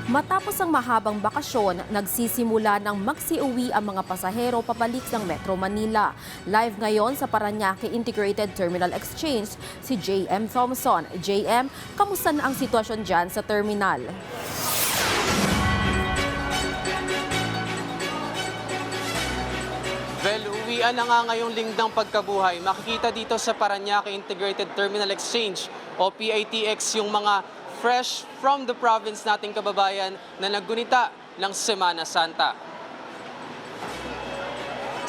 Matapos ang mahabang bakasyon, nagsisimula ng magsiuwi ang mga pasahero pabalik ng Metro Manila. Live ngayon sa Parañaque Integrated Terminal Exchange, si JM Thompson. JM, kamusta na ang sitwasyon dyan sa terminal? Well, uwian na nga ngayong lingdang pagkabuhay. Makikita dito sa Parañaque Integrated Terminal Exchange o PITX yung mga fresh from the province nating kababayan na naggunita ng Semana Santa.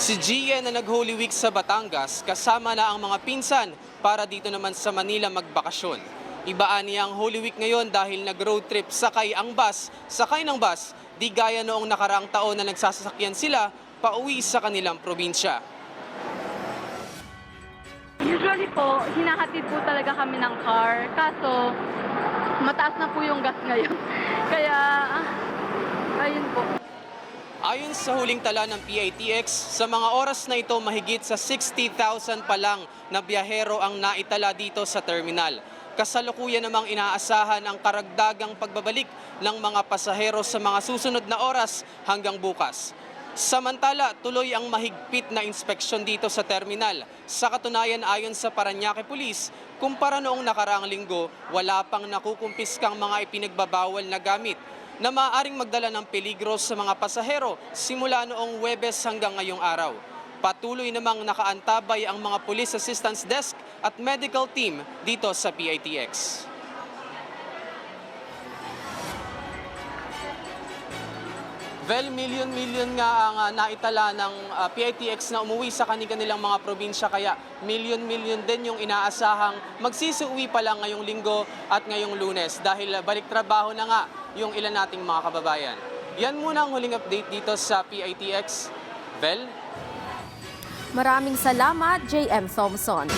Si Gian na nag-Holy Week sa Batangas kasama na ang mga pinsan para dito naman sa Manila magbakasyon. Ibaan niya ang Holy Week ngayon dahil nag-road trip sakay ng bus, di gaya noong nakaraang taon na nagsasasakyan sila pauwi sa kanilang probinsya. Usually po, hinahatid po talaga kami ng car. Kaso, mataas na po yung gas ngayon. Kaya, ayun po. Ayon sa huling tala ng PITX, sa mga oras na ito mahigit sa 60,000 pa lang na biyahero ang naitala dito sa terminal. Kasalukuyan namang inaasahan ang karagdagang pagbabalik ng mga pasahero sa mga susunod na oras hanggang bukas. Samantala, tuloy ang mahigpit na inspeksyon dito sa terminal. Sa katunayan, ayon sa Parañaque Police, kumpara noong nakaraang linggo, wala pang nakukumpiskang mga ipinagbabawal na gamit na maaaring magdala ng peligro sa mga pasahero simula noong Huwebes hanggang ngayong araw. Patuloy namang nakaantabay ang mga Police Assistance Desk at medical team dito sa PITX. Well, milyon-milyon nga ang naitala ng PITX na umuwi sa kanilang mga probinsya, kaya milyon-milyon din yung inaasahang magsisuuwi pa lang ngayong linggo at ngayong Lunes dahil balik trabaho na nga yung ilan nating mga kababayan. Yan muna ang huling update dito sa PITX. Well, Maraming salamat, JM Thompson.